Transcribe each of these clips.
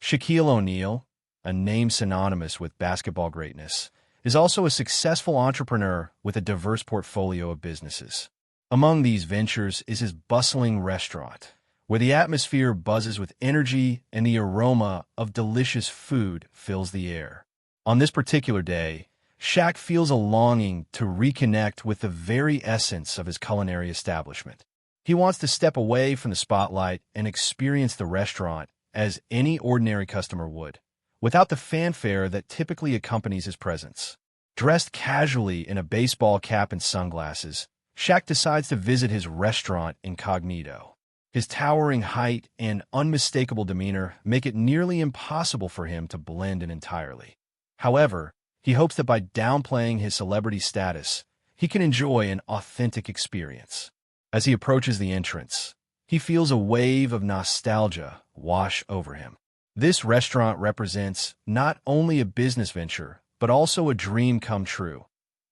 Shaquille O'Neal, a name synonymous with basketball greatness, is also a successful entrepreneur with a diverse portfolio of businesses. Among these ventures is his bustling restaurant, where the atmosphere buzzes with energy and the aroma of delicious food fills the air. On this particular day, SHAQ feels a longing to reconnect with the very essence of his culinary establishment. He wants to step away from the spotlight and experience the restaurant as any ordinary customer would, without the fanfare that typically accompanies his presence. Dressed casually in a baseball cap and sunglasses, SHAQ decides to visit his restaurant incognito. His towering height and unmistakable demeanor make it nearly impossible for him to blend in entirely. However, he hopes that by downplaying his celebrity status, he can enjoy an authentic experience. As he approaches the entrance, he feels a wave of nostalgia wash over him. This restaurant represents not only a business venture, but also a dream come true,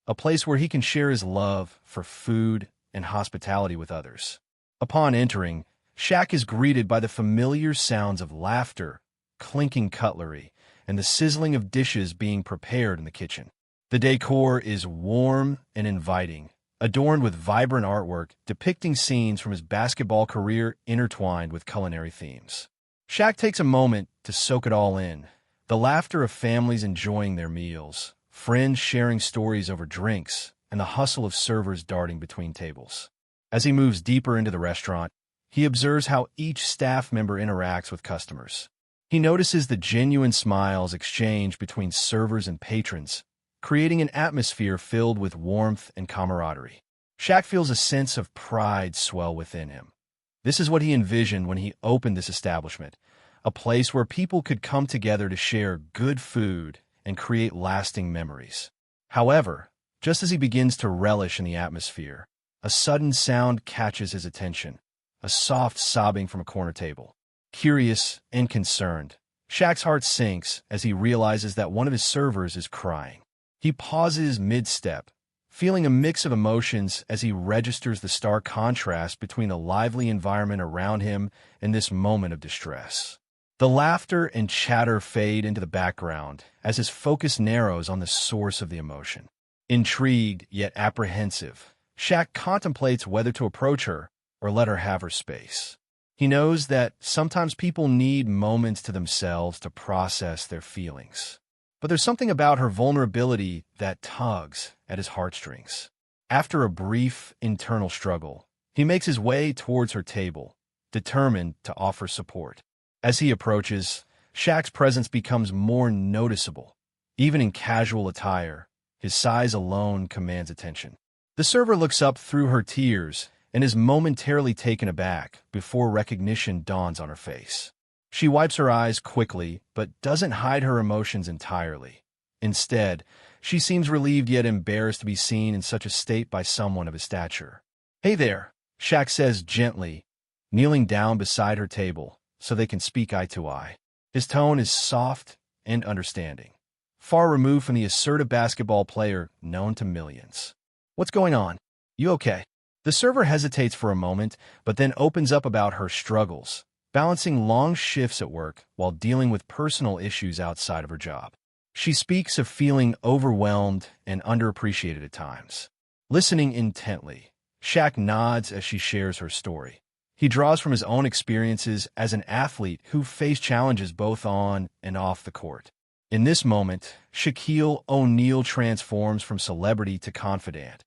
a place where he can share his love for food and hospitality with others. Upon entering, SHAQ is greeted by the familiar sounds of laughter, clinking cutlery, and the sizzling of dishes being prepared in the kitchen. The decor is warm and inviting, adorned with vibrant artwork depicting scenes from his basketball career intertwined with culinary themes. SHAQ takes a moment to soak it all in, the laughter of families enjoying their meals, friends sharing stories over drinks, and the hustle of servers darting between tables. As he moves deeper into the restaurant, he observes how each staff member interacts with customers. He notices the genuine smiles exchanged between servers and patrons, creating an atmosphere filled with warmth and camaraderie. SHAQ feels a sense of pride swell within him. This is what he envisioned when he opened this establishment, a place where people could come together to share good food and create lasting memories. However, just as he begins to relish in the atmosphere, a sudden sound catches his attention, a soft sobbing from a corner table. Curious and concerned, SHAQ's heart sinks as he realizes that one of his servers is crying. He pauses mid-step, feeling a mix of emotions as he registers the stark contrast between the lively environment around him and this moment of distress. The laughter and chatter fade into the background as his focus narrows on the source of the emotion. Intrigued yet apprehensive, SHAQ contemplates whether to approach her or let her have her space. He knows that sometimes people need moments to themselves to process their feelings. But there's something about her vulnerability that tugs at his heartstrings. After a brief internal struggle, he makes his way towards her table, determined to offer support. As he approaches, SHAQ's presence becomes more noticeable. Even in casual attire, his size alone commands attention. The server looks up through her tears and is momentarily taken aback before recognition dawns on her face. She wipes her eyes quickly, but doesn't hide her emotions entirely. Instead, she seems relieved yet embarrassed to be seen in such a state by someone of his stature. "Hey there," SHAQ says gently, kneeling down beside her table so they can speak eye to eye. His tone is soft and understanding, far removed from the assertive basketball player known to millions. "What's going on? You okay?" The server hesitates for a moment, but then opens up about her struggles, balancing long shifts at work while dealing with personal issues outside of her job. She speaks of feeling overwhelmed and underappreciated at times. Listening intently, SHAQ nods as she shares her story. He draws from his own experiences as an athlete who faced challenges both on and off the court. In this moment, Shaquille O'Neal transforms from celebrity to confidant,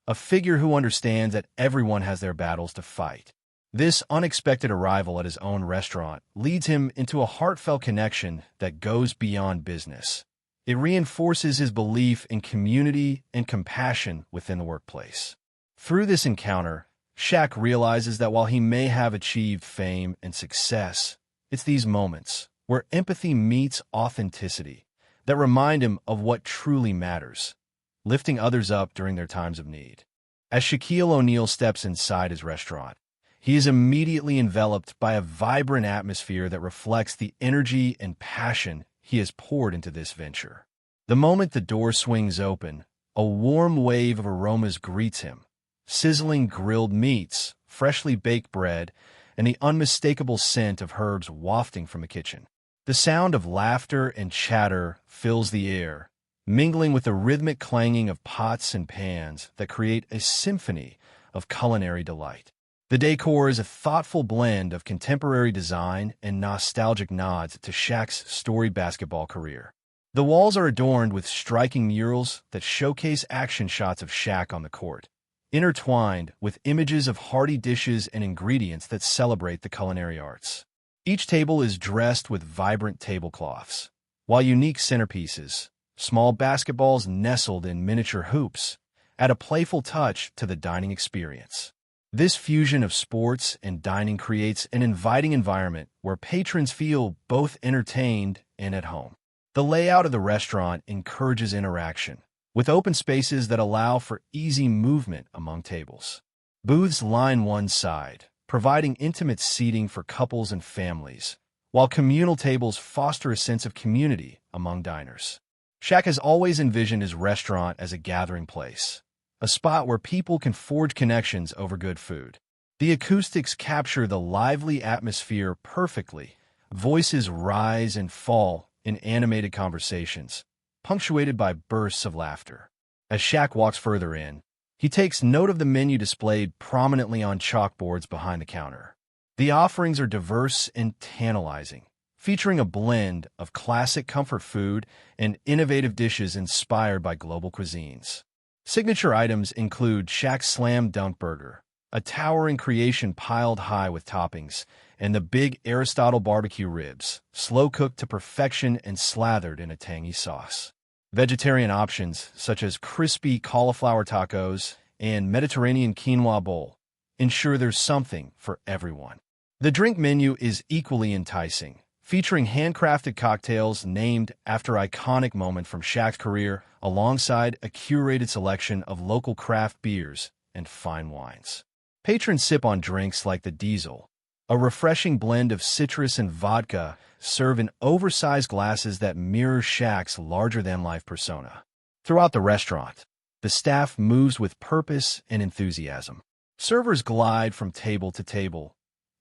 a figure who understands that everyone has their battles to fight. This unexpected arrival at his own restaurant leads him into a heartfelt connection that goes beyond business. It reinforces his belief in community and compassion within the workplace. Through this encounter, SHAQ realizes that while he may have achieved fame and success, it's these moments, where empathy meets authenticity, that remind him of what truly matters, lifting others up during their times of need. As Shaquille O'Neal steps inside his restaurant, he is immediately enveloped by a vibrant atmosphere that reflects the energy and passion he has poured into this venture. The moment the door swings open, a warm wave of aromas greets him: sizzling grilled meats, freshly baked bread, and the unmistakable scent of herbs wafting from the kitchen. The sound of laughter and chatter fills the air, mingling with the rhythmic clanging of pots and pans that create a symphony of culinary delight. The decor is a thoughtful blend of contemporary design and nostalgic nods to SHAQ's storied basketball career. The walls are adorned with striking murals that showcase action shots of SHAQ on the court, intertwined with images of hearty dishes and ingredients that celebrate the culinary arts. Each table is dressed with vibrant tablecloths, while unique centerpieces, small basketballs nestled in miniature hoops, add a playful touch to the dining experience. This fusion of sports and dining creates an inviting environment where patrons feel both entertained and at home. The layout of the restaurant encourages interaction, with open spaces that allow for easy movement among tables. Booths line one side, providing intimate seating for couples and families, while communal tables foster a sense of community among diners. SHAQ has always envisioned his restaurant as a gathering place, a spot where people can forge connections over good food. The acoustics capture the lively atmosphere perfectly. Voices rise and fall in animated conversations, punctuated by bursts of laughter. As SHAQ walks further in, he takes note of the menu displayed prominently on chalkboards behind the counter. The offerings are diverse and tantalizing, featuring a blend of classic comfort food and innovative dishes inspired by global cuisines. Signature items include SHAQ's Slam Dunk Burger, a towering creation piled high with toppings, and the Big Aristotle barbecue ribs, slow-cooked to perfection and slathered in a tangy sauce. Vegetarian options, such as crispy cauliflower tacos and Mediterranean quinoa bowl, ensure there's something for everyone. The drink menu is equally enticing, featuring handcrafted cocktails named after iconic moments from SHAQ's career, alongside a curated selection of local craft beers and fine wines. Patrons sip on drinks like the Diesel, a refreshing blend of citrus and vodka served in oversized glasses that mirror SHAQ's larger-than-life persona. Throughout the restaurant, the staff moves with purpose and enthusiasm. Servers glide from table to table,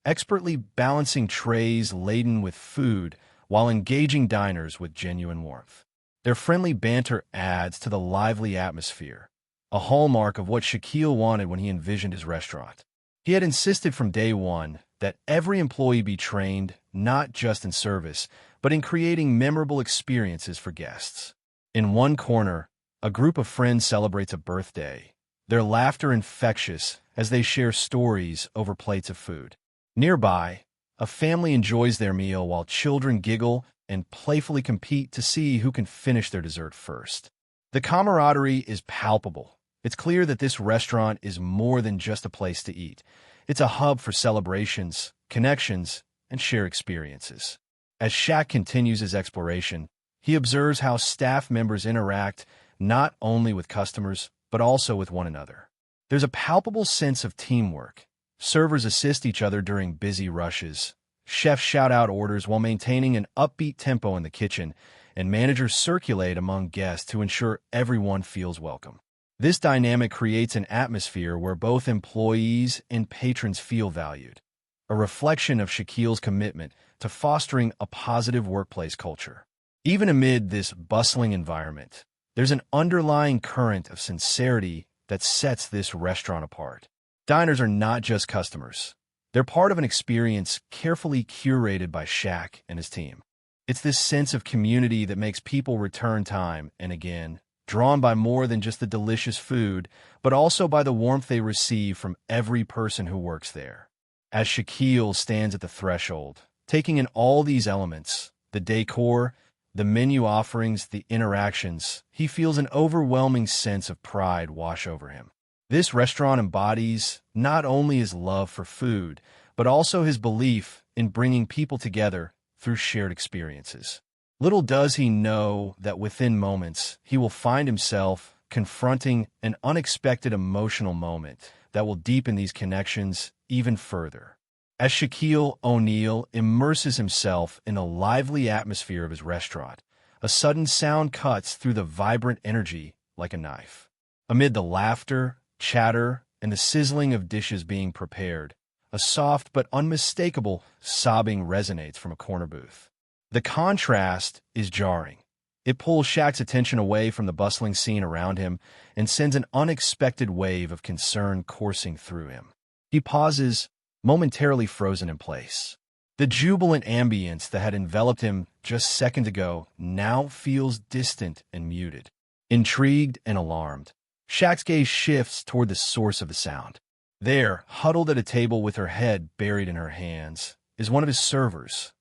expertly balancing trays laden with food while engaging diners with genuine warmth. Their friendly banter adds to the lively atmosphere, a hallmark of what Shaquille wanted when he envisioned his restaurant. He had insisted from day one that every employee be trained not just in service, but in creating memorable experiences for guests. In one corner, a group of friends celebrates a birthday, their laughter infectious as they share stories over plates of food. Nearby, a family enjoys their meal while children giggle and playfully compete to see who can finish their dessert first. The camaraderie is palpable. It's clear that this restaurant is more than just a place to eat. It's a hub for celebrations, connections, and shared experiences. As SHAQ continues his exploration, he observes how staff members interact not only with customers, but also with one another. There's a palpable sense of teamwork. Servers assist each other during busy rushes. Chefs shout out orders while maintaining an upbeat tempo in the kitchen, and managers circulate among guests to ensure everyone feels welcome. This dynamic creates an atmosphere where both employees and patrons feel valued, a reflection of Shaquille's commitment to fostering a positive workplace culture. Even amid this bustling environment, there's an underlying current of sincerity that sets this restaurant apart. Diners are not just customers. They're part of an experience carefully curated by SHAQ and his team. It's this sense of community that makes people return time and again, drawn by more than just the delicious food, but also by the warmth they receive from every person who works there. As Shaquille stands at the threshold, taking in all these elements, the decor, the menu offerings, the interactions, he feels an overwhelming sense of pride wash over him. This restaurant embodies not only his love for food, but also his belief in bringing people together through shared experiences. Little does he know that within moments, he will find himself confronting an unexpected emotional moment that will deepen these connections even further. As Shaquille O'Neal immerses himself in the lively atmosphere of his restaurant, a sudden sound cuts through the vibrant energy like a knife. Amid the laughter, chatter, and the sizzling of dishes being prepared, a soft but unmistakable sobbing resonates from a corner booth. The contrast is jarring. It pulls SHAQ's attention away from the bustling scene around him and sends an unexpected wave of concern coursing through him. He pauses, momentarily frozen in place. The jubilant ambience that had enveloped him just seconds ago now feels distant and muted. Intrigued and alarmed, SHAQ's gaze shifts toward the source of the sound. There, huddled at a table with her head buried in her hands, is one of his servers,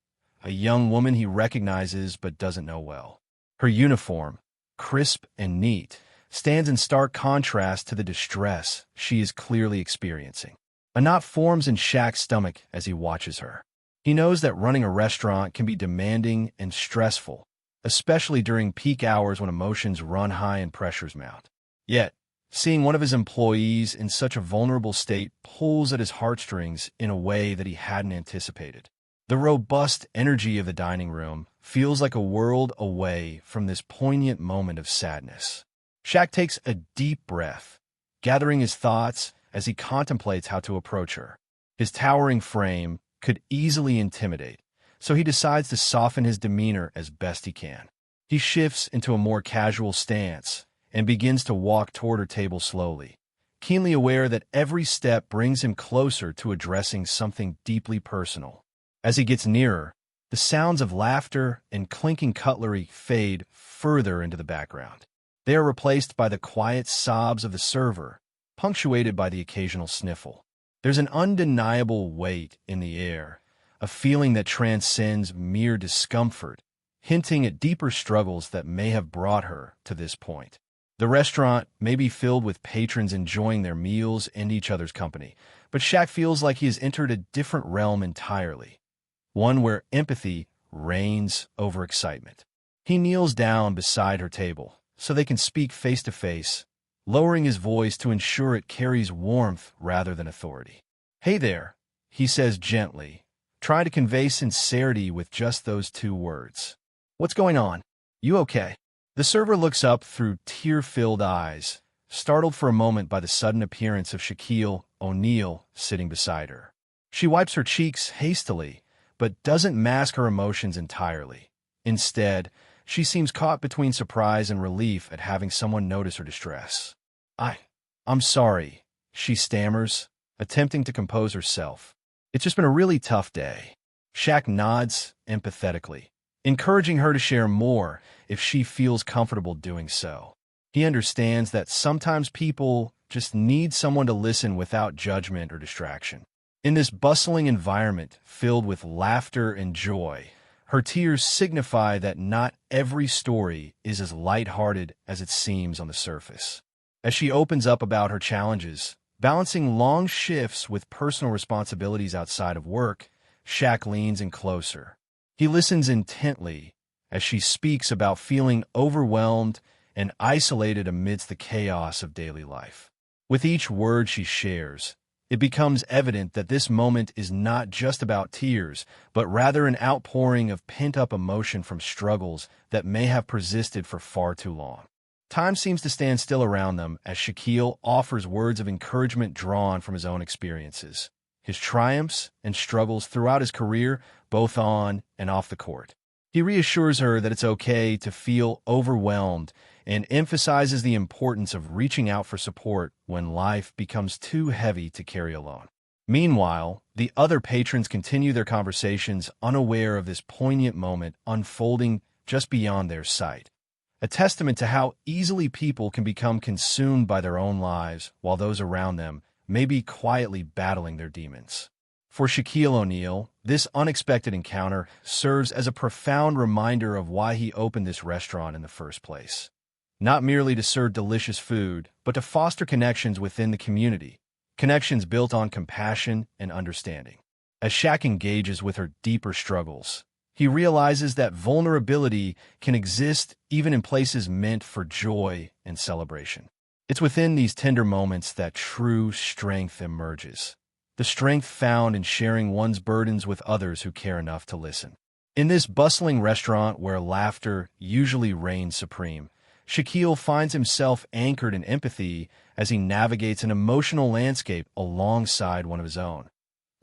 a young woman he recognizes but doesn't know well. Her uniform, crisp and neat, stands in stark contrast to the distress she is clearly experiencing. A knot forms in SHAQ's stomach as he watches her. He knows that running a restaurant can be demanding and stressful, especially during peak hours when emotions run high and pressures mount. Yet, seeing one of his employees in such a vulnerable state pulls at his heartstrings in a way that he hadn't anticipated. The robust energy of the dining room feels like a world away from this poignant moment of sadness. SHAQ takes a deep breath, gathering his thoughts as he contemplates how to approach her. His towering frame could easily intimidate, so he decides to soften his demeanor as best he can. He shifts into a more casual stance and begins to walk toward her table slowly, keenly aware that every step brings him closer to addressing something deeply personal. As he gets nearer, the sounds of laughter and clinking cutlery fade further into the background. They are replaced by the quiet sobs of the server, punctuated by the occasional sniffle. There's an undeniable weight in the air, a feeling that transcends mere discomfort, hinting at deeper struggles that may have brought her to this point. The restaurant may be filled with patrons enjoying their meals and each other's company, but SHAQ feels like he has entered a different realm entirely, one where empathy reigns over excitement. He kneels down beside her table so they can speak face to face, lowering his voice to ensure it carries warmth rather than authority. "Hey there," he says gently, trying to convey sincerity with just those two words. "What's going on? You okay?" The server looks up through tear-filled eyes, startled for a moment by the sudden appearance of Shaquille O'Neal sitting beside her. She wipes her cheeks hastily, but doesn't mask her emotions entirely. Instead, she seems caught between surprise and relief at having someone notice her distress. I'm sorry," she stammers, attempting to compose herself. "It's just been a really tough day." SHAQ nods empathetically, encouraging her to share more if she feels comfortable doing so. He understands that sometimes people just need someone to listen without judgment or distraction. In this bustling environment filled with laughter and joy, her tears signify that not every story is as lighthearted as it seems on the surface. As she opens up about her challenges, balancing long shifts with personal responsibilities outside of work, SHAQ leans in closer. He listens intently as she speaks about feeling overwhelmed and isolated amidst the chaos of daily life. With each word she shares, it becomes evident that this moment is not just about tears, but rather an outpouring of pent-up emotion from struggles that may have persisted for far too long. Time seems to stand still around them as Shaquille offers words of encouragement drawn from his own experiences, his triumphs and struggles throughout his career, both on and off the court. He reassures her that it's okay to feel overwhelmed and emphasizes the importance of reaching out for support when life becomes too heavy to carry alone. Meanwhile, the other patrons continue their conversations, unaware of this poignant moment unfolding just beyond their sight, a testament to how easily people can become consumed by their own lives while those around them may be quietly battling their demons. For Shaquille O'Neal, this unexpected encounter serves as a profound reminder of why he opened this restaurant in the first place. Not merely to serve delicious food, but to foster connections within the community, connections built on compassion and understanding. As SHAQ engages with her deeper struggles, he realizes that vulnerability can exist even in places meant for joy and celebration. It's within these tender moments that true strength emerges, the strength found in sharing one's burdens with others who care enough to listen. In this bustling restaurant where laughter usually reigns supreme, Shaquille finds himself anchored in empathy as he navigates an emotional landscape alongside one of his own.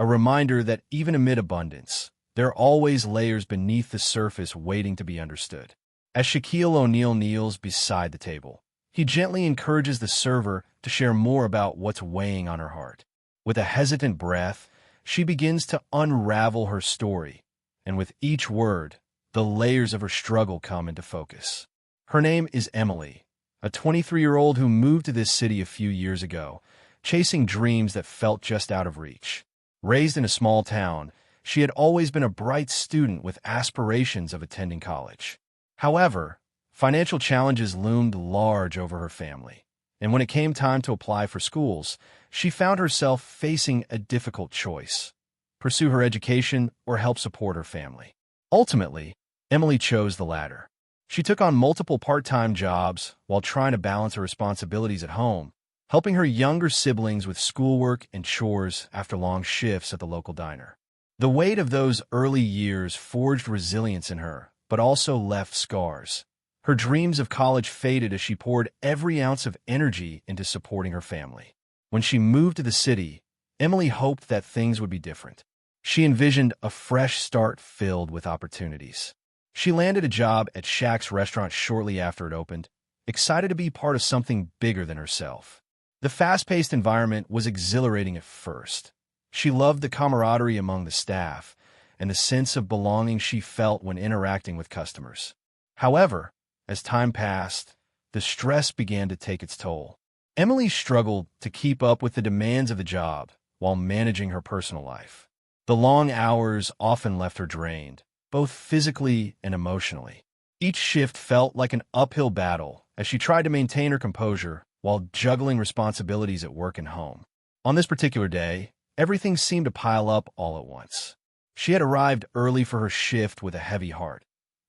A reminder that even amid abundance, There are always layers beneath the surface waiting to be understood. As Shaquille O'Neal kneels beside the table, he gently encourages the server to share more about what's weighing on her heart. With a hesitant breath, she begins to unravel her story, and with each word, the layers of her struggle come into focus. Her name is Emily, a 23-year-old who moved to this city a few years ago, chasing dreams that felt just out of reach. Raised in a small town, she had always been a bright student with aspirations of attending college. However, financial challenges loomed large over her family, and when it came time to apply for schools, she found herself facing a difficult choice: pursue her education or help support her family. Ultimately, Emily chose the latter. She took on multiple part-time jobs while trying to balance her responsibilities at home, helping her younger siblings with schoolwork and chores after long shifts at the local diner. The weight of those early years forged resilience in her, but also left scars. Her dreams of college faded as she poured every ounce of energy into supporting her family. When she moved to the city, Emily hoped that things would be different. She envisioned a fresh start filled with opportunities. She landed a job at SHAQ's restaurant shortly after it opened, excited to be part of something bigger than herself. The fast-paced environment was exhilarating at first. She loved the camaraderie among the staff and the sense of belonging she felt when interacting with customers. However, as time passed, the stress began to take its toll. Emily struggled to keep up with the demands of the job while managing her personal life. The long hours often left her drained, both physically and emotionally. Each shift felt like an uphill battle as she tried to maintain her composure while juggling responsibilities at work and home. On this particular day, everything seemed to pile up all at once. She had arrived early for her shift with a heavy heart.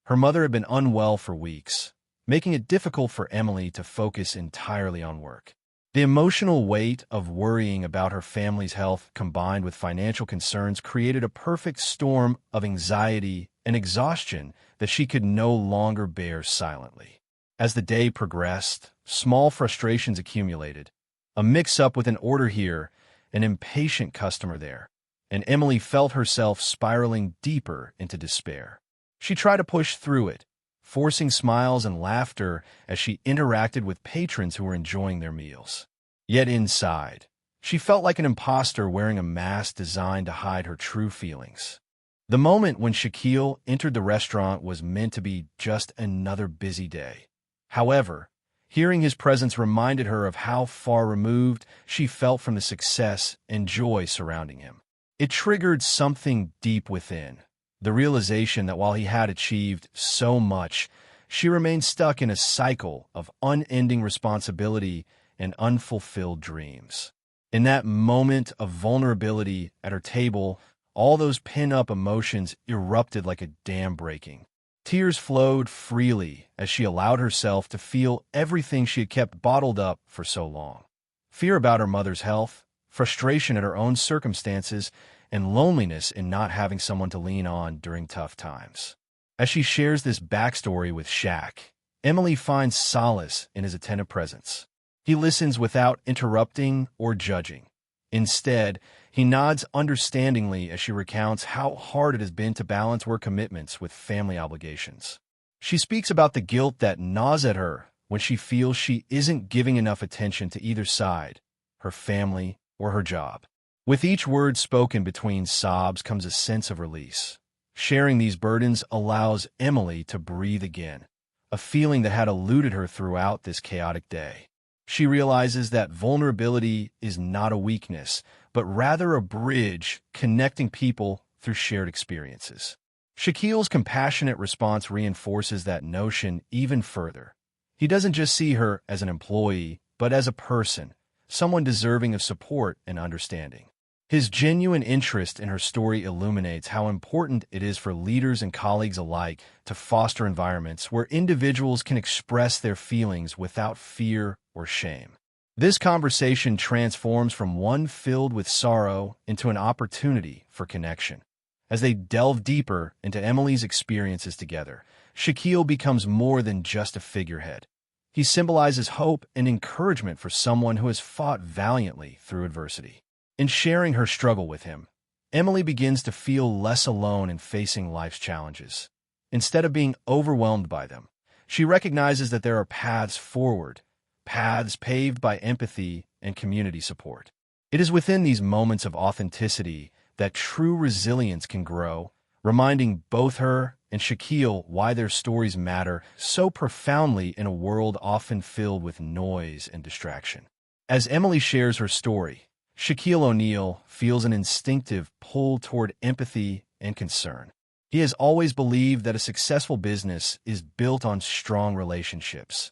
Her mother had been unwell for weeks, making it difficult for Emily to focus entirely on work. The emotional weight of worrying about her family's health combined with financial concerns created a perfect storm of anxiety and exhaustion that she could no longer bear silently. As the day progressed, small frustrations accumulated: a mix-up with an order here, an impatient customer there, and Emily felt herself spiraling deeper into despair. She tried to push through it, forcing smiles and laughter as she interacted with patrons who were enjoying their meals. Yet inside, she felt like an imposter wearing a mask designed to hide her true feelings. The moment when Shaquille entered the restaurant was meant to be just another busy day. However, hearing his presence reminded her of how far removed she felt from the success and joy surrounding him. It triggered something deep within, the realization that while he had achieved so much, she remained stuck in a cycle of unending responsibility and unfulfilled dreams. In that moment of vulnerability at her table, all those pent-up emotions erupted like a dam breaking. Tears flowed freely as she allowed herself to feel everything she had kept bottled up for so long. Fear about her mother's health, frustration at her own circumstances, and loneliness in not having someone to lean on during tough times. As she shares this backstory with SHAQ, Emily finds solace in his attentive presence. He listens without interrupting or judging. Instead, he nods understandingly as she recounts how hard it has been to balance work commitments with family obligations. She speaks about the guilt that gnaws at her when she feels she isn't giving enough attention to either side, her family or her job. With each word spoken between sobs comes a sense of release. Sharing these burdens allows Emily to breathe again, a feeling that had eluded her throughout this chaotic day. She realizes that vulnerability is not a weakness, but rather a bridge connecting people through shared experiences. Shaquille's compassionate response reinforces that notion even further. He doesn't just see her as an employee, but as a person, someone deserving of support and understanding. His genuine interest in her story illuminates how important it is for leaders and colleagues alike to foster environments where individuals can express their feelings without fear or shame. This conversation transforms from one filled with sorrow into an opportunity for connection. As they delve deeper into Emily's experiences together, Shaquille becomes more than just a figurehead. He symbolizes hope and encouragement for someone who has fought valiantly through adversity. In sharing her struggle with him, Emily begins to feel less alone in facing life's challenges. Instead of being overwhelmed by them, she recognizes that there are paths forward, paths paved by empathy and community support. It is within these moments of authenticity that true resilience can grow, reminding both her and SHAQ why their stories matter so profoundly in a world often filled with noise and distraction. As Emily shares her story, Shaquille O'Neal feels an instinctive pull toward empathy and concern. He has always believed that a successful business is built on strong relationships,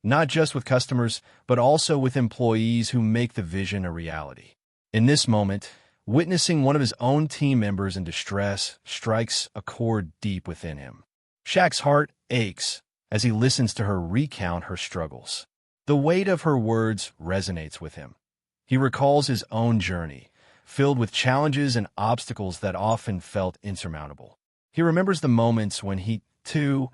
not just with customers, but also with employees who make the vision a reality. In this moment, witnessing one of his own team members in distress strikes a chord deep within him. Shaq's heart aches as he listens to her recount her struggles. The weight of her words resonates with him. He recalls his own journey, filled with challenges and obstacles that often felt insurmountable. He remembers the moments when he, too,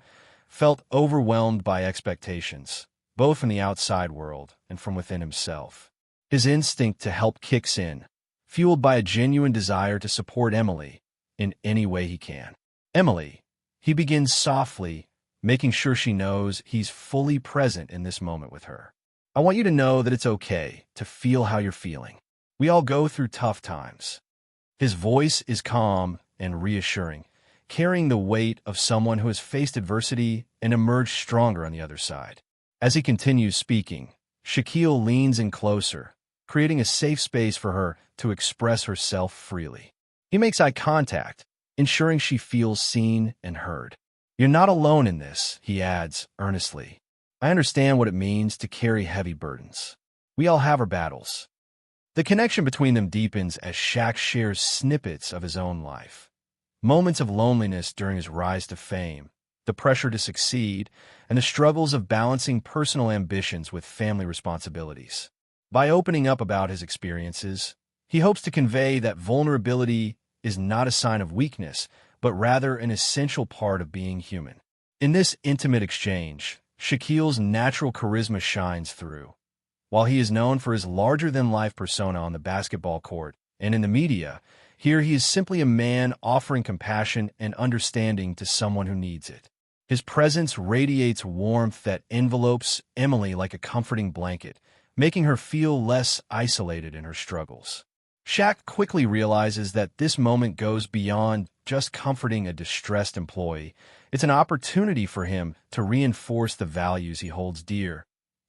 felt overwhelmed by expectations, both from the outside world and from within himself. His instinct to help kicks in, fueled by a genuine desire to support Emily in any way he can. Emily, he begins softly, making sure she knows he's fully present in this moment with her. I want you to know that it's okay to feel how you're feeling. We all go through tough times. His voice is calm and reassuring, carrying the weight of someone who has faced adversity and emerged stronger on the other side. As he continues speaking, Shaquille leans in closer, creating a safe space for her to express herself freely. He makes eye contact, ensuring she feels seen and heard. You're not alone in this, he adds earnestly. I understand what it means to carry heavy burdens. We all have our battles. The connection between them deepens as SHAQ shares snippets of his own life. Moments of loneliness during his rise to fame, the pressure to succeed, and the struggles of balancing personal ambitions with family responsibilities. By opening up about his experiences, he hopes to convey that vulnerability is not a sign of weakness, but rather an essential part of being human. In this intimate exchange, Shaquille's natural charisma shines through. While he is known for his larger-than-life persona on the basketball court and in the media, here he is simply a man offering compassion and understanding to someone who needs it. His presence radiates warmth that envelopes Emily like a comforting blanket, making her feel less isolated in her struggles. SHAQ quickly realizes that this moment goes beyond just comforting a distressed employee. It's an opportunity for him to reinforce the values he holds dear: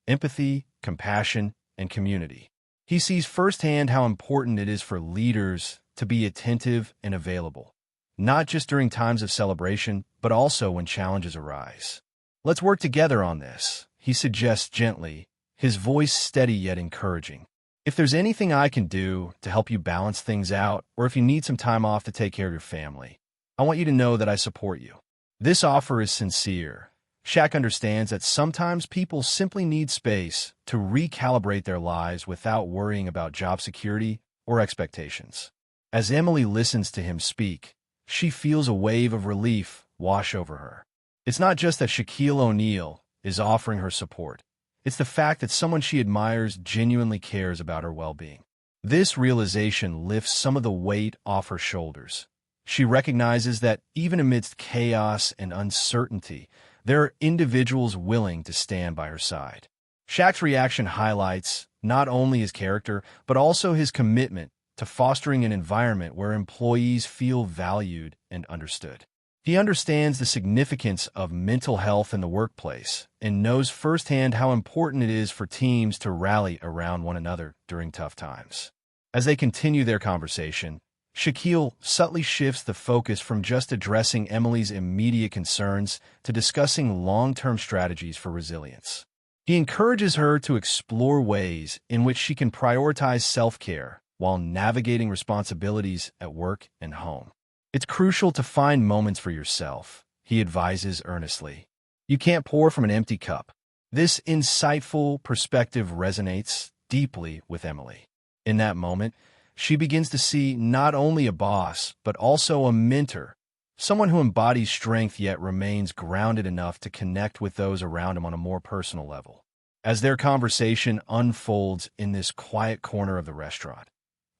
empathy, compassion, and community. He sees firsthand how important it is for leaders to be attentive and available, not just during times of celebration, but also when challenges arise. Let's work together on this, he suggests gently, his voice steady yet encouraging. If there's anything I can do to help you balance things out, or if you need some time off to take care of your family, I want you to know that I support you. This offer is sincere. SHAQ understands that sometimes people simply need space to recalibrate their lives without worrying about job security or expectations. As Emily listens to him speak, she feels a wave of relief wash over her. It's not just that Shaquille O'Neal is offering her support. It's the fact that someone she admires genuinely cares about her well-being. This realization lifts some of the weight off her shoulders. She recognizes that even amidst chaos and uncertainty, there are individuals willing to stand by her side. SHAQ's reaction highlights not only his character, but also his commitment to fostering an environment where employees feel valued and understood. He understands the significance of mental health in the workplace and knows firsthand how important it is for teams to rally around one another during tough times. As they continue their conversation, Shaquille subtly shifts the focus from just addressing Emily's immediate concerns to discussing long-term strategies for resilience. He encourages her to explore ways in which she can prioritize self-care while navigating responsibilities at work and home. It's crucial to find moments for yourself, he advises earnestly. You can't pour from an empty cup. This insightful perspective resonates deeply with Emily. In that moment, she begins to see not only a boss, but also a mentor, someone who embodies strength yet remains grounded enough to connect with those around him on a more personal level. As their conversation unfolds in this quiet corner of the restaurant,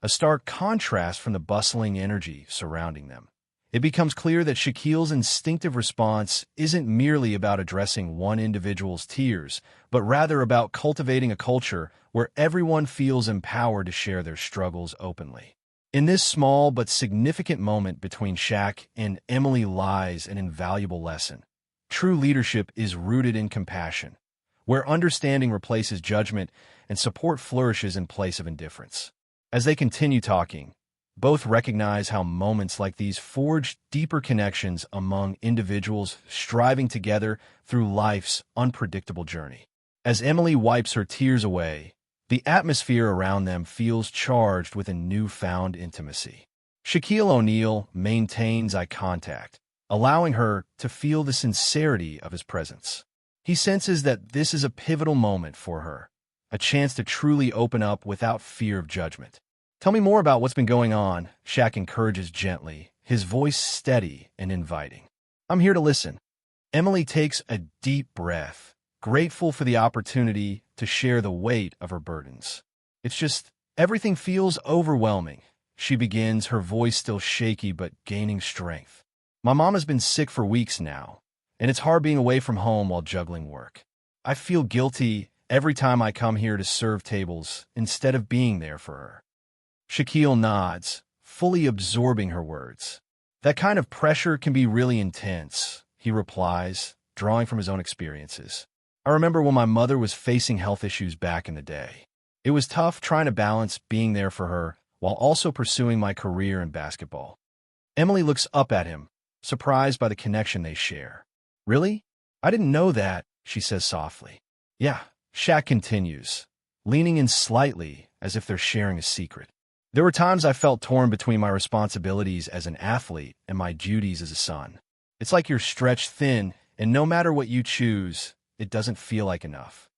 a stark contrast from the bustling energy surrounding them. It becomes clear that Shaquille's instinctive response isn't merely about addressing one individual's tears, but rather about cultivating a culture where everyone feels empowered to share their struggles openly. In this small but significant moment between SHAQ and Emily lies an invaluable lesson. True leadership is rooted in compassion, where understanding replaces judgment and support flourishes in place of indifference. As they continue talking, both recognize how moments like these forge deeper connections among individuals striving together through life's unpredictable journey. As Emily wipes her tears away, the atmosphere around them feels charged with a newfound intimacy. Shaquille O'Neal maintains eye contact, allowing her to feel the sincerity of his presence. He senses that this is a pivotal moment for her, a chance to truly open up without fear of judgment. "Tell me more about what's been going on," SHAQ encourages gently, his voice steady and inviting. "I'm here to listen." Emily takes a deep breath, grateful for the opportunity to share the weight of her burdens. "It's just, everything feels overwhelming," she begins, her voice still shaky but gaining strength. "My mom has been sick for weeks now, and it's hard being away from home while juggling work. I feel guilty every time I come here to serve tables instead of being there for her." Shaquille nods, fully absorbing her words. "That kind of pressure can be really intense," he replies, drawing from his own experiences. "I remember when my mother was facing health issues back in the day. It was tough trying to balance being there for her while also pursuing my career in basketball." Emily looks up at him, surprised by the connection they share. "Really? I didn't know that," she says softly. "Yeah," SHAQ continues, leaning in slightly as if they're sharing a secret. "There were times I felt torn between my responsibilities as an athlete and my duties as a son. It's like you're stretched thin, and no matter what you choose, it doesn't feel like enough."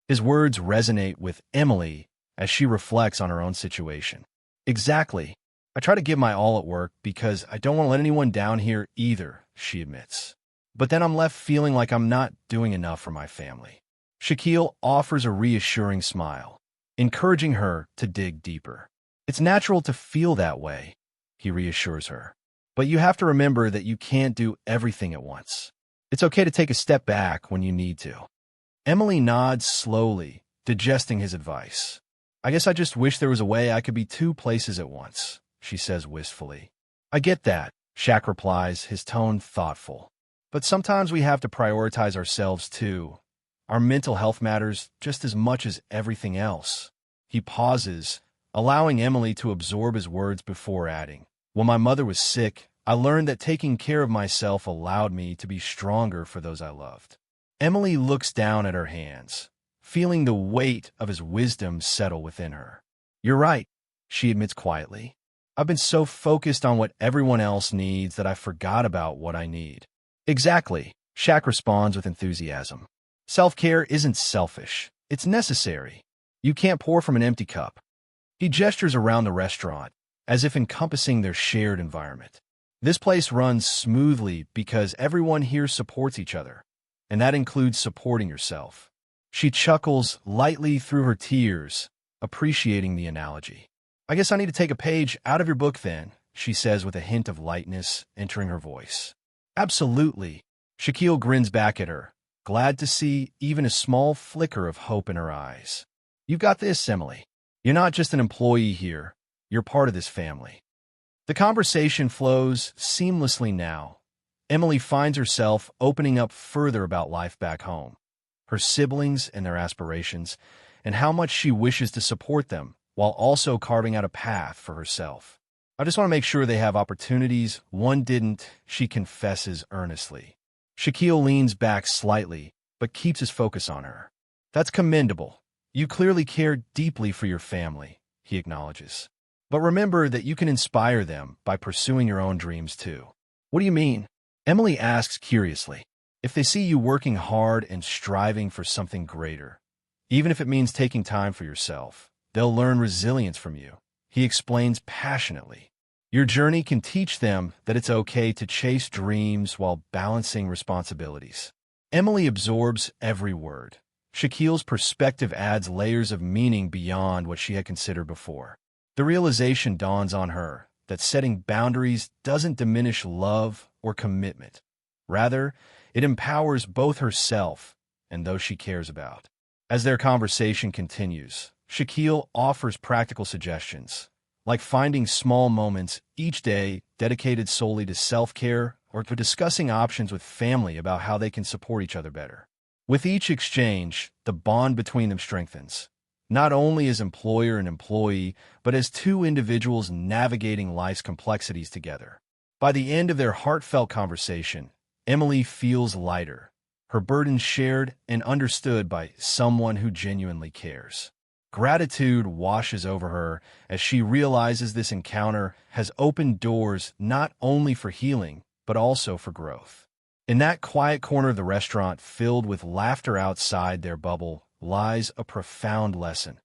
His words resonate with Emily as she reflects on her own situation. "Exactly. I try to give my all at work because I don't want to let anyone down here either," she admits. "But then I'm left feeling like I'm not doing enough for my family." Shaquille offers a reassuring smile, encouraging her to dig deeper. "It's natural to feel that way," he reassures her. "But you have to remember that you can't do everything at once. It's okay to take a step back when you need to." Emily nods slowly, digesting his advice. "I guess I just wish there was a way I could be two places at once," she says wistfully. "I get that," SHAQ replies, his tone thoughtful. "But sometimes we have to prioritize ourselves too. Our mental health matters just as much as everything else." He pauses, allowing Emily to absorb his words before adding, "When my mother was sick, I learned that taking care of myself allowed me to be stronger for those I loved." Emily looks down at her hands, feeling the weight of his wisdom settle within her. "You're right," she admits quietly. "I've been so focused on what everyone else needs that I forgot about what I need." "Exactly," SHAQ responds with enthusiasm. "Self-care isn't selfish. It's necessary. You can't pour from an empty cup." He gestures around the restaurant, as if encompassing their shared environment. "This place runs smoothly because everyone here supports each other, and that includes supporting yourself." She chuckles lightly through her tears, appreciating the analogy. "I guess I need to take a page out of your book then," she says with a hint of lightness entering her voice. "Absolutely." Shaquille grins back at her, glad to see even a small flicker of hope in her eyes. "You've got this, Emily. You're not just an employee here. You're part of this family." The conversation flows seamlessly now. Emily finds herself opening up further about life back home, her siblings and their aspirations, and how much she wishes to support them while also carving out a path for herself. "I just want to make sure they have opportunities one didn't," she confesses earnestly. Shaquille leans back slightly, but keeps his focus on her. "That's commendable. You clearly care deeply for your family," he acknowledges. "But remember that you can inspire them by pursuing your own dreams too." "What do you mean?" Emily asks curiously. "If they see you working hard and striving for something greater, even if it means taking time for yourself, they'll learn resilience from you," he explains passionately. "Your journey can teach them that it's okay to chase dreams while balancing responsibilities." Emily absorbs every word. Shaquille's perspective adds layers of meaning beyond what she had considered before. The realization dawns on her that setting boundaries doesn't diminish love or commitment. Rather, it empowers both herself and those she cares about. As their conversation continues, SHAQ offers practical suggestions, like finding small moments each day dedicated solely to self-care or to discussing options with family about how they can support each other better. With each exchange, the bond between them strengthens, not only as employer and employee, but as two individuals navigating life's complexities together. By the end of their heartfelt conversation, Emily feels lighter, her burdens shared and understood by someone who genuinely cares. Gratitude washes over her as she realizes this encounter has opened doors not only for healing, but also for growth. In that quiet corner of the restaurant filled with laughter outside their bubble lies a profound lesson.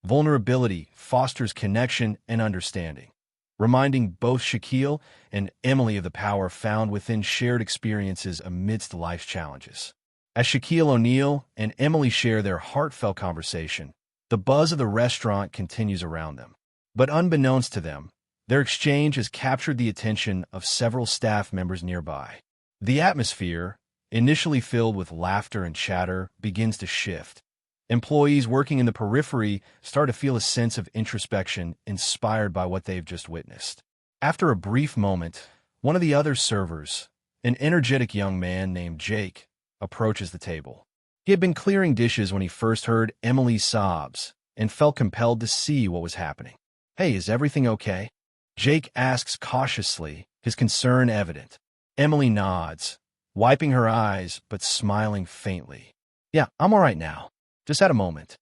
Vulnerability fosters connection and understanding, reminding both SHAQ and Emily of the power found within shared experiences amidst life's challenges. As Shaquille O'Neal and Emily share their heartfelt conversation, the buzz of the restaurant continues around them. But unbeknownst to them, their exchange has captured the attention of several staff members nearby. The atmosphere, initially filled with laughter and chatter, begins to shift. Employees working in the periphery start to feel a sense of introspection inspired by what they've just witnessed. After a brief moment, one of the other servers, an energetic young man named Jake, approaches the table. He had been clearing dishes when he first heard Emily's sobs and felt compelled to see what was happening. "Hey, is everything okay?" Jake asks cautiously, his concern evident. Emily nods, wiping her eyes but smiling faintly. "Yeah, I'm all right now. Just had a moment."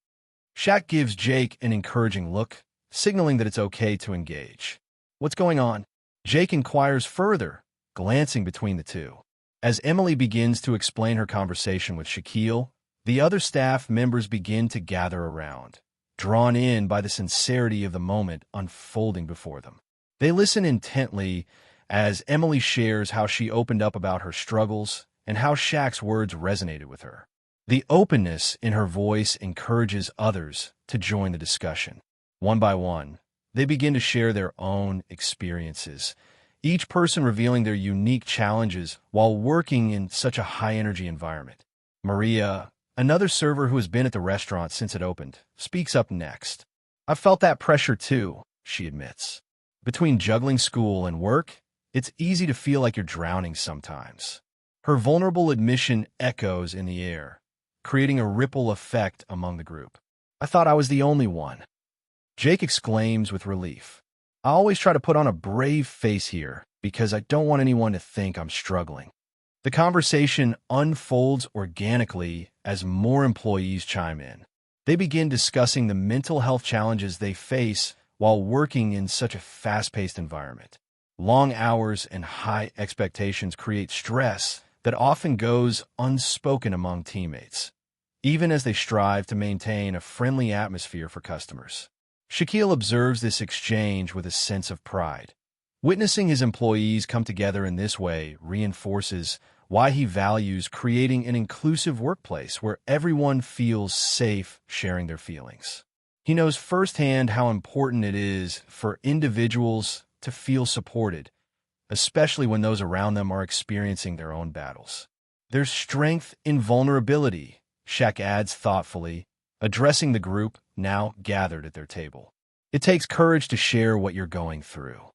SHAQ gives Jake an encouraging look, signaling that it's okay to engage. "What's going on?" Jake inquires further, glancing between the two. As Emily begins to explain her conversation with SHAQ, the other staff members begin to gather around, drawn in by the sincerity of the moment unfolding before them. They listen intently as Emily shares how she opened up about her struggles and how SHAQ's words resonated with her. The openness in her voice encourages others to join the discussion. One by one, they begin to share their own experiences, each person revealing their unique challenges while working in such a high-energy environment. Maria, another server who has been at the restaurant since it opened, speaks up next. "I've felt that pressure too," she admits. "Between juggling school and work, it's easy to feel like you're drowning sometimes." Her vulnerable admission echoes in the air, creating a ripple effect among the group. "I thought I was the only one." Jake exclaims with relief. "I always try to put on a brave face here because I don't want anyone to think I'm struggling." The conversation unfolds organically as more employees chime in. They begin discussing the mental health challenges they face while working in such a fast-paced environment. Long hours and high expectations create stress that often goes unspoken among teammates, even as they strive to maintain a friendly atmosphere for customers. SHAQ observes this exchange with a sense of pride. Witnessing his employees come together in this way reinforces why he values creating an inclusive workplace where everyone feels safe sharing their feelings. He knows firsthand how important it is for individuals to feel supported, especially when those around them are experiencing their own battles. "There's strength in vulnerability," SHAQ adds thoughtfully, addressing the group now gathered at their table. "It takes courage to share what you're going through."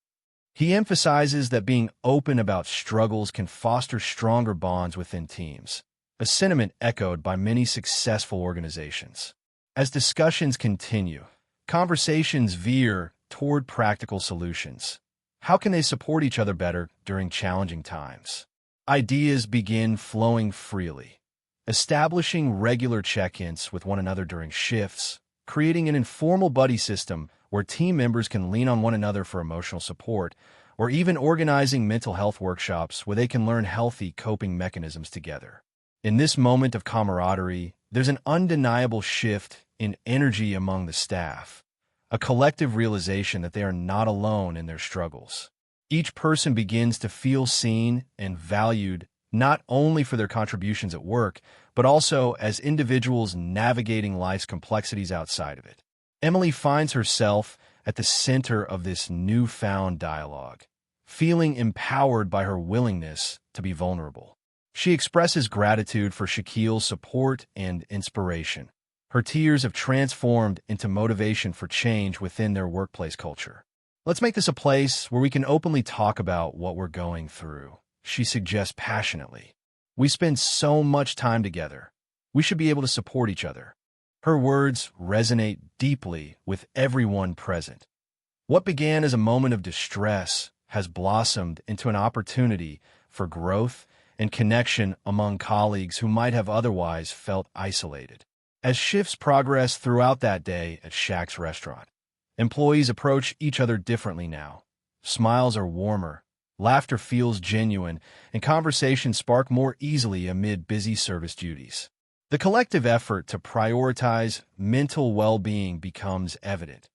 He emphasizes that being open about struggles can foster stronger bonds within teams, a sentiment echoed by many successful organizations. As discussions continue, conversations veer toward practical solutions. How can they support each other better during challenging times? Ideas begin flowing freely, establishing regular check-ins with one another during shifts, creating an informal buddy system where team members can lean on one another for emotional support, or even organizing mental health workshops where they can learn healthy coping mechanisms together. In this moment of camaraderie, there's an undeniable shift in energy among the staff, a collective realization that they are not alone in their struggles. Each person begins to feel seen and valued not only for their contributions at work, but also as individuals navigating life's complexities outside of it. Emily finds herself at the center of this newfound dialogue, feeling empowered by her willingness to be vulnerable. She expresses gratitude for Shaquille's support and inspiration. Her tears have transformed into motivation for change within their workplace culture. "Let's make this a place where we can openly talk about what we're going through," she suggests passionately. "We spend so much time together. We should be able to support each other." Her words resonate deeply with everyone present. What began as a moment of distress has blossomed into an opportunity for growth and connection among colleagues who might have otherwise felt isolated. As shifts progress throughout that day at SHAQ's restaurant, employees approach each other differently now. Smiles are warmer, laughter feels genuine, and conversations spark more easily amid busy service duties. The collective effort to prioritize mental well-being becomes evident,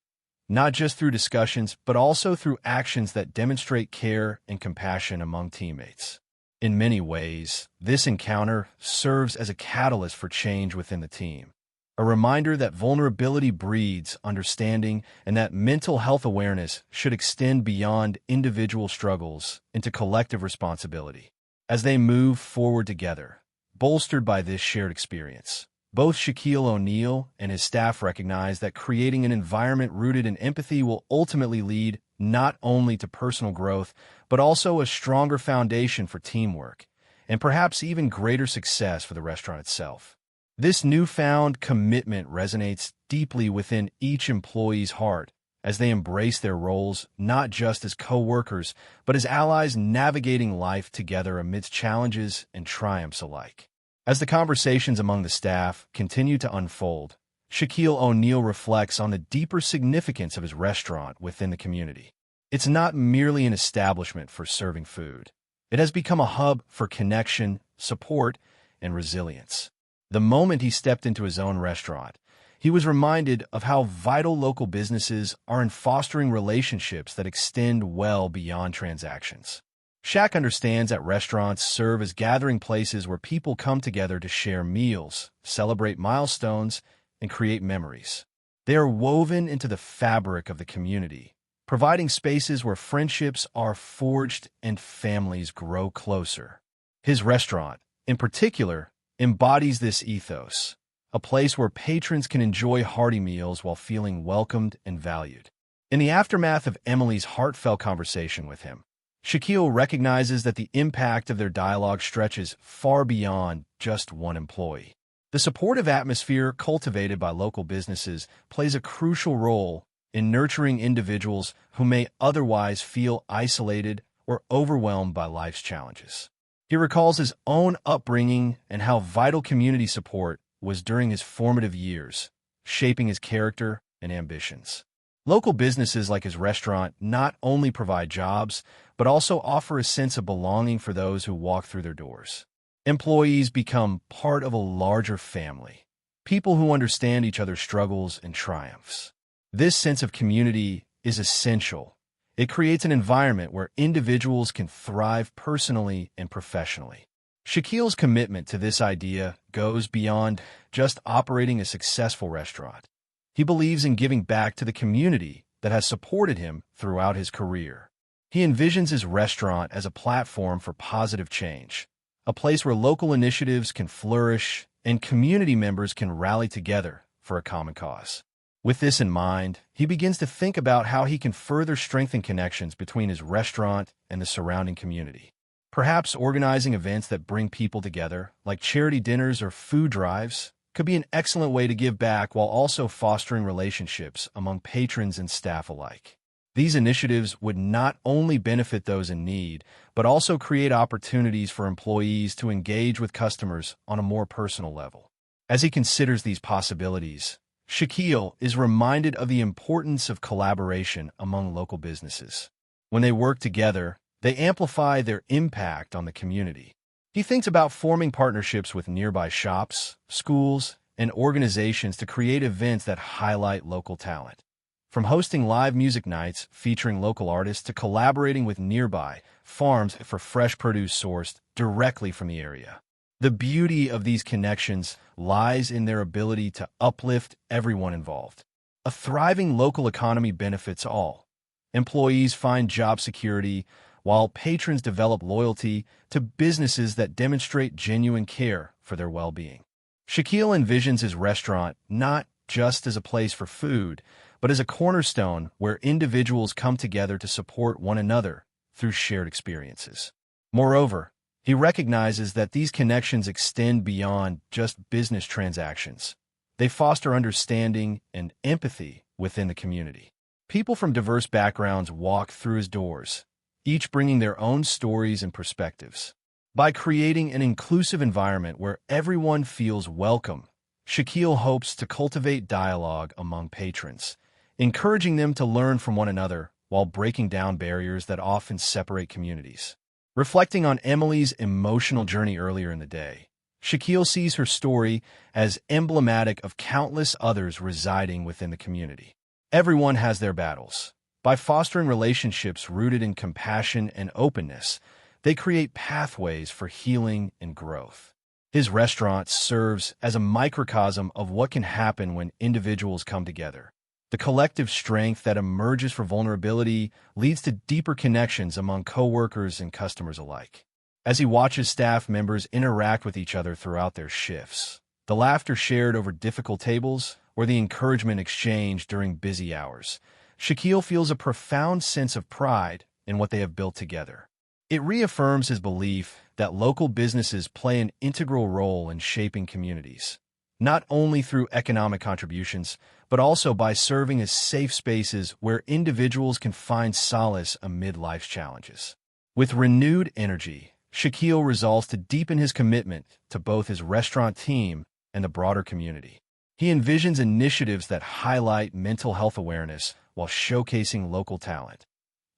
not just through discussions, but also through actions that demonstrate care and compassion among teammates. In many ways, this encounter serves as a catalyst for change within the team, a reminder that vulnerability breeds understanding and that mental health awareness should extend beyond individual struggles into collective responsibility. As they move forward together, bolstered by this shared experience, both Shaquille O'Neal and his staff recognize that creating an environment rooted in empathy will ultimately lead not only to personal growth, but also a stronger foundation for teamwork, and perhaps even greater success for the restaurant itself. This newfound commitment resonates deeply within each employee's heart as they embrace their roles not just as co-workers, but as allies navigating life together amidst challenges and triumphs alike. As the conversations among the staff continue to unfold, Shaquille O'Neal reflects on the deeper significance of his restaurant within the community. It's not merely an establishment for serving food. It has become a hub for connection, support, and resilience. The moment he stepped into his own restaurant, he was reminded of how vital local businesses are in fostering relationships that extend well beyond transactions. SHAQ understands that restaurants serve as gathering places where people come together to share meals, celebrate milestones, and create memories. They are woven into the fabric of the community, providing spaces where friendships are forged and families grow closer. His restaurant, in particular, embodies this ethos, a place where patrons can enjoy hearty meals while feeling welcomed and valued. In the aftermath of Emily's heartfelt conversation with him, Shaquille recognizes that the impact of their dialogue stretches far beyond just one employee. The supportive atmosphere cultivated by local businesses plays a crucial role in nurturing individuals who may otherwise feel isolated or overwhelmed by life's challenges. He recalls his own upbringing and how vital community support was during his formative years, shaping his character and ambitions. Local businesses like his restaurant not only provide jobs, but also offer a sense of belonging for those who walk through their doors. Employees become part of a larger family, people who understand each other's struggles and triumphs. This sense of community is essential. It creates an environment where individuals can thrive personally and professionally. Shaquille's commitment to this idea goes beyond just operating a successful restaurant. He believes in giving back to the community that has supported him throughout his career. He envisions his restaurant as a platform for positive change, a place where local initiatives can flourish and community members can rally together for a common cause. With this in mind, he begins to think about how he can further strengthen connections between his restaurant and the surrounding community. Perhaps organizing events that bring people together, like charity dinners or food drives, could be an excellent way to give back while also fostering relationships among patrons and staff alike. These initiatives would not only benefit those in need, but also create opportunities for employees to engage with customers on a more personal level. As he considers these possibilities, Shaquille is reminded of the importance of collaboration among local businesses. When they work together, they amplify their impact on the community. He thinks about forming partnerships with nearby shops, schools, and organizations to create events that highlight local talent. From hosting live music nights featuring local artists to collaborating with nearby farms for fresh produce sourced directly from the area. The beauty of these connections lies in their ability to uplift everyone involved. A thriving local economy benefits all. Employees find job security, while patrons develop loyalty to businesses that demonstrate genuine care for their well-being. Shaquille envisions his restaurant not just as a place for food, but as a cornerstone where individuals come together to support one another through shared experiences. Moreover, he recognizes that these connections extend beyond just business transactions. They foster understanding and empathy within the community. People from diverse backgrounds walk through his doors, each bringing their own stories and perspectives. By creating an inclusive environment where everyone feels welcome, Shaquille hopes to cultivate dialogue among patrons, encouraging them to learn from one another while breaking down barriers that often separate communities. Reflecting on Emily's emotional journey earlier in the day, Shaquille sees her story as emblematic of countless others residing within the community. Everyone has their battles. By fostering relationships rooted in compassion and openness, they create pathways for healing and growth. His restaurant serves as a microcosm of what can happen when individuals come together. The collective strength that emerges from vulnerability leads to deeper connections among coworkers and customers alike. As he watches staff members interact with each other throughout their shifts, the laughter shared over difficult tables, or the encouragement exchanged during busy hours, Shaquille feels a profound sense of pride in what they have built together. It reaffirms his belief that local businesses play an integral role in shaping communities, not only through economic contributions, but also by serving as safe spaces where individuals can find solace amid life's challenges. With renewed energy, Shaquille resolves to deepen his commitment to both his restaurant team and the broader community. He envisions initiatives that highlight mental health awareness while showcasing local talent,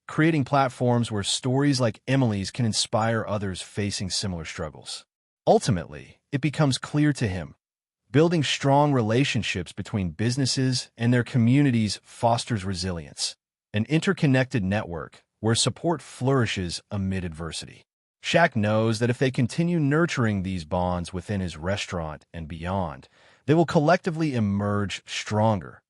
creating platforms where stories like Emily's can inspire others facing similar struggles. Ultimately, it becomes clear to him, building strong relationships between businesses and their communities fosters resilience, an interconnected network where support flourishes amid adversity. SHAQ knows that if they continue nurturing these bonds within his restaurant and beyond, they will collectively emerge stronger,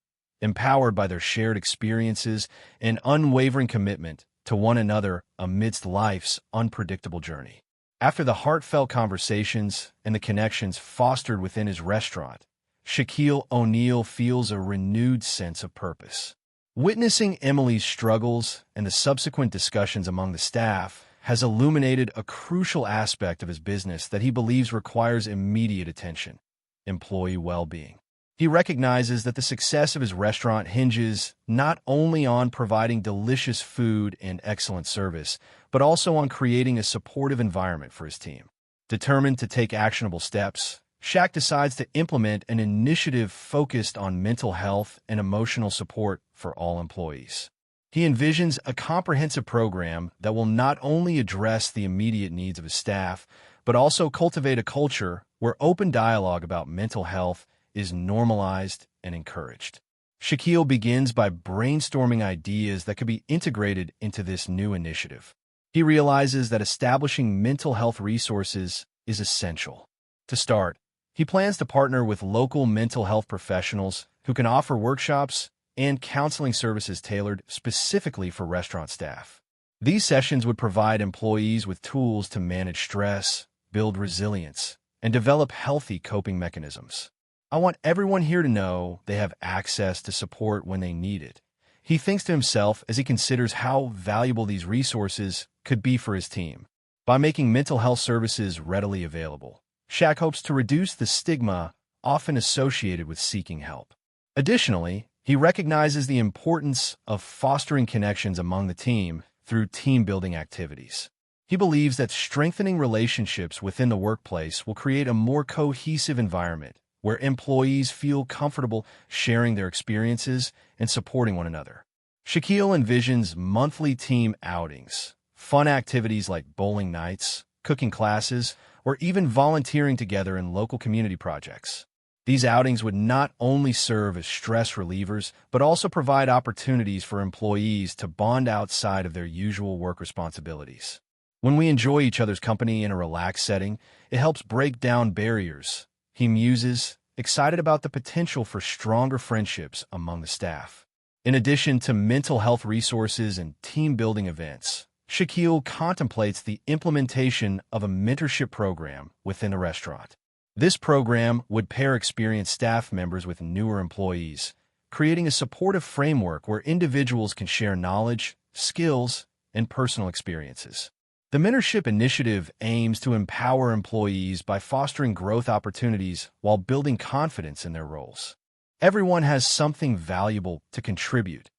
empowered by their shared experiences and unwavering commitment to one another amidst life's unpredictable journey. After the heartfelt conversations and the connections fostered within his restaurant, Shaquille O'Neal feels a renewed sense of purpose. Witnessing Emily's struggles and the subsequent discussions among the staff has illuminated a crucial aspect of his business that he believes requires immediate attention: employee well-being. He recognizes that the success of his restaurant hinges not only on providing delicious food and excellent service, but also on creating a supportive environment for his team. Determined to take actionable steps, SHAQ decides to implement an initiative focused on mental health and emotional support for all employees. He envisions a comprehensive program that will not only address the immediate needs of his staff, but also cultivate a culture where open dialogue about mental health is normalized and encouraged. Shaquille begins by brainstorming ideas that could be integrated into this new initiative. He realizes that establishing mental health resources is essential. To start, he plans to partner with local mental health professionals who can offer workshops and counseling services tailored specifically for restaurant staff. These sessions would provide employees with tools to manage stress, build resilience, and develop healthy coping mechanisms. "I want everyone here to know they have access to support when they need it," he thinks to himself as he considers how valuable these resources could be for his team. By making mental health services readily available, SHAQ hopes to reduce the stigma often associated with seeking help. Additionally, he recognizes the importance of fostering connections among the team through team-building activities. He believes that strengthening relationships within the workplace will create a more cohesive environment where employees feel comfortable sharing their experiences and supporting one another. Shaquille envisions monthly team outings, fun activities like bowling nights, cooking classes, or even volunteering together in local community projects. These outings would not only serve as stress relievers, but also provide opportunities for employees to bond outside of their usual work responsibilities. When we enjoy each other's company in a relaxed setting, it helps break down barriers, he muses, excited about the potential for stronger friendships among the staff. In addition to mental health resources and team-building events, SHAQ contemplates the implementation of a mentorship program within the restaurant. This program would pair experienced staff members with newer employees, creating a supportive framework where individuals can share knowledge, skills, and personal experiences. The mentorship initiative aims to empower employees by fostering growth opportunities while building confidence in their roles. Everyone has something valuable to contribute.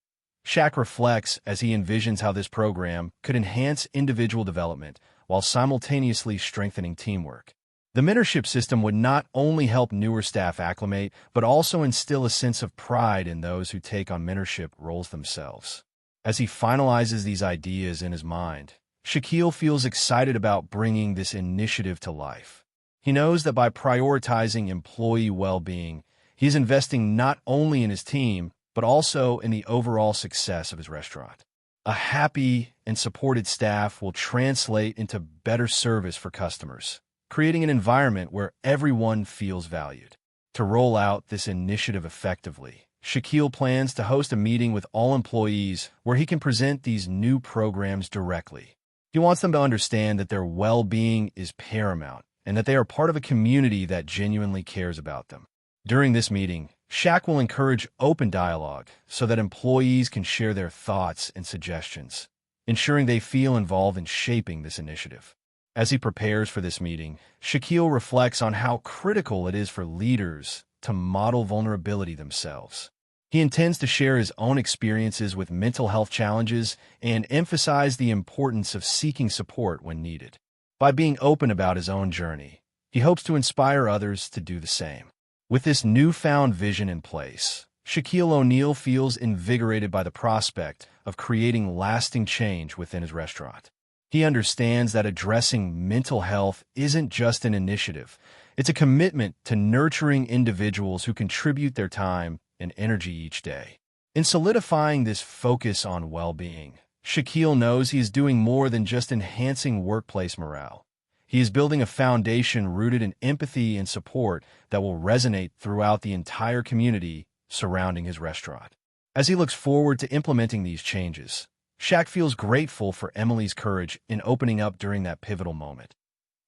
SHAQ reflects as he envisions how this program could enhance individual development while simultaneously strengthening teamwork. The mentorship system would not only help newer staff acclimate, but also instill a sense of pride in those who take on mentorship roles themselves. As he finalizes these ideas in his mind, SHAQ feels excited about bringing this initiative to life. He knows that by prioritizing employee well-being, he's investing not only in his team, but also in the overall success of his restaurant. A happy and supported staff will translate into better service for customers, creating an environment where everyone feels valued. To roll out this initiative effectively, SHAQ plans to host a meeting with all employees where he can present these new programs directly. He wants them to understand that their well-being is paramount and that they are part of a community that genuinely cares about them. During this meeting, SHAQ will encourage open dialogue so that employees can share their thoughts and suggestions, ensuring they feel involved in shaping this initiative. As he prepares for this meeting, SHAQ reflects on how critical it is for leaders to model vulnerability themselves. He intends to share his own experiences with mental health challenges and emphasize the importance of seeking support when needed. By being open about his own journey, he hopes to inspire others to do the same. With this newfound vision in place, Shaquille O'Neal feels invigorated by the prospect of creating lasting change within his restaurant. He understands that addressing mental health isn't just an initiative. It's a commitment to nurturing individuals who contribute their time and energy each day. In solidifying this focus on well-being, Shaquille knows he is doing more than just enhancing workplace morale. He is building a foundation rooted in empathy and support that will resonate throughout the entire community surrounding his restaurant. As he looks forward to implementing these changes, SHAQ feels grateful for Emily's courage in opening up during that pivotal moment.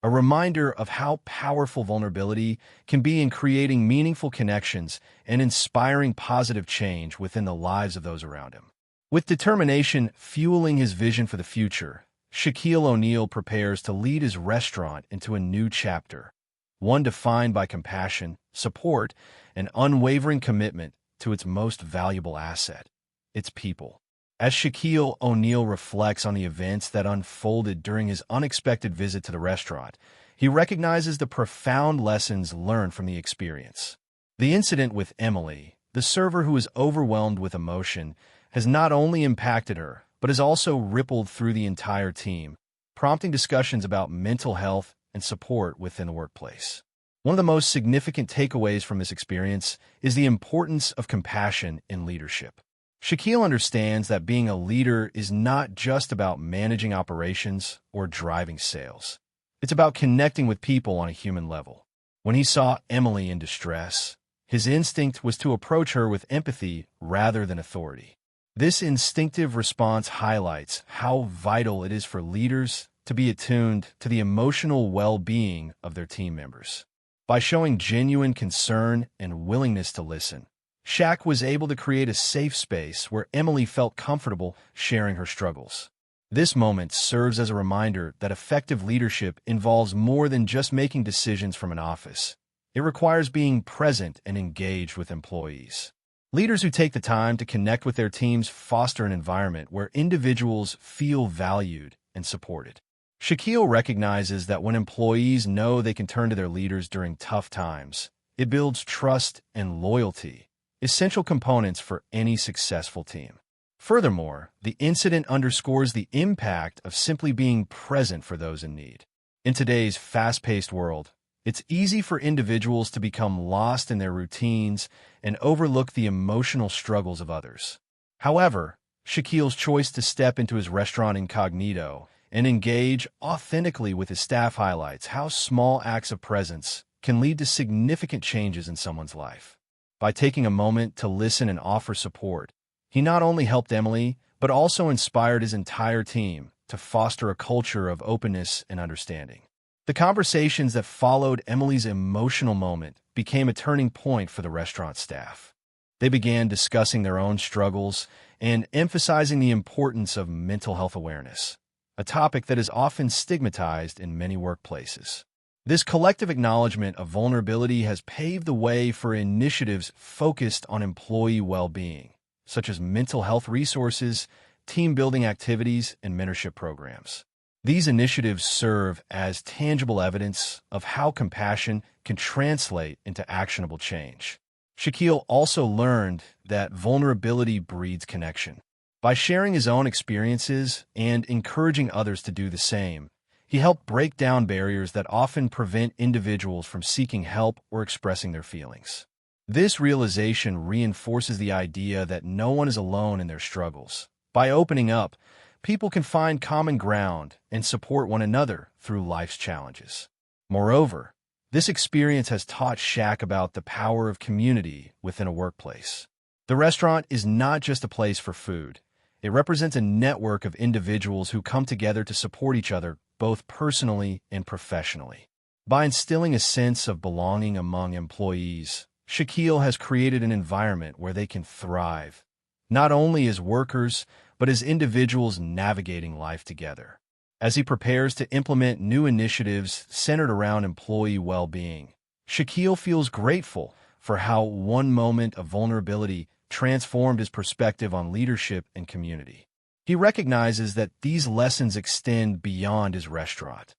A reminder of how powerful vulnerability can be in creating meaningful connections and inspiring positive change within the lives of those around him. With determination fueling his vision for the future, Shaquille O'Neal prepares to lead his restaurant into a new chapter, one defined by compassion, support, and unwavering commitment to its most valuable asset, its people. As Shaquille O'Neal reflects on the events that unfolded during his unexpected visit to the restaurant, he recognizes the profound lessons learned from the experience. The incident with Emily, the server who was overwhelmed with emotion, has not only impacted her, but has also rippled through the entire team, prompting discussions about mental health and support within the workplace. One of the most significant takeaways from this experience is the importance of compassion in leadership. Shaquille understands that being a leader is not just about managing operations or driving sales. It's about connecting with people on a human level. When he saw Emily in distress, his instinct was to approach her with empathy rather than authority. This instinctive response highlights how vital it is for leaders to be attuned to the emotional well-being of their team members. By showing genuine concern and willingness to listen, SHAQ was able to create a safe space where Emily felt comfortable sharing her struggles. This moment serves as a reminder that effective leadership involves more than just making decisions from an office. It requires being present and engaged with employees. Leaders who take the time to connect with their teams foster an environment where individuals feel valued and supported. Shaquille recognizes that when employees know they can turn to their leaders during tough times, it builds trust and loyalty, essential components for any successful team. Furthermore, the incident underscores the impact of simply being present for those in need. In today's fast-paced world, it's easy for individuals to become lost in their routines and overlook the emotional struggles of others. However, Shaquille's choice to step into his restaurant incognito and engage authentically with his staff highlights how small acts of presence can lead to significant changes in someone's life. By taking a moment to listen and offer support, he not only helped Emily, but also inspired his entire team to foster a culture of openness and understanding. The conversations that followed Emily's emotional moment became a turning point for the restaurant staff. They began discussing their own struggles and emphasizing the importance of mental health awareness, a topic that is often stigmatized in many workplaces. This collective acknowledgement of vulnerability has paved the way for initiatives focused on employee well-being, such as mental health resources, team-building activities, and mentorship programs. These initiatives serve as tangible evidence of how compassion can translate into actionable change. Shaquille also learned that vulnerability breeds connection. By sharing his own experiences and encouraging others to do the same, he helped break down barriers that often prevent individuals from seeking help or expressing their feelings. This realization reinforces the idea that no one is alone in their struggles. By opening up, people can find common ground and support one another through life's challenges. Moreover, this experience has taught SHAQ about the power of community within a workplace. The restaurant is not just a place for food. It represents a network of individuals who come together to support each other, both personally and professionally. By instilling a sense of belonging among employees, Shaquille has created an environment where they can thrive, not only as workers, but as individuals navigating life together. As he prepares to implement new initiatives centered around employee well-being, Shaquille feels grateful for how one moment of vulnerability transformed his perspective on leadership and community. He recognizes that these lessons extend beyond his restaurant.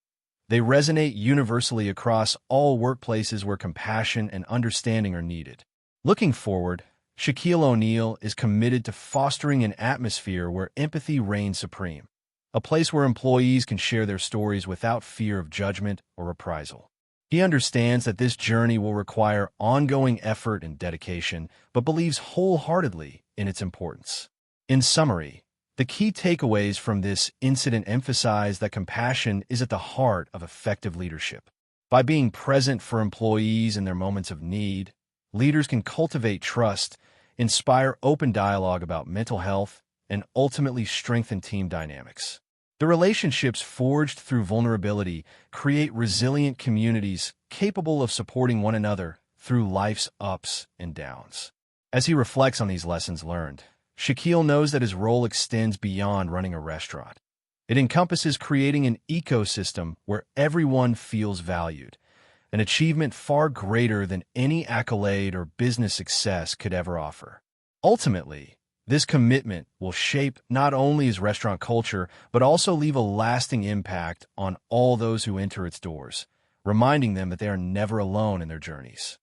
They resonate universally across all workplaces where compassion and understanding are needed. Looking forward, Shaquille O'Neal is committed to fostering an atmosphere where empathy reigns supreme, a place where employees can share their stories without fear of judgment or reprisal. He understands that this journey will require ongoing effort and dedication, but believes wholeheartedly in its importance. In summary, the key takeaways from this incident emphasize that compassion is at the heart of effective leadership. By being present for employees in their moments of need, leaders can cultivate trust, inspire open dialogue about mental health, and ultimately strengthen team dynamics. The relationships forged through vulnerability create resilient communities capable of supporting one another through life's ups and downs. As he reflects on these lessons learned, Shaquille knows that his role extends beyond running a restaurant. It encompasses creating an ecosystem where everyone feels valued, an achievement far greater than any accolade or business success could ever offer. Ultimately, this commitment will shape not only his restaurant culture, but also leave a lasting impact on all those who enter its doors, reminding them that they are never alone in their journeys.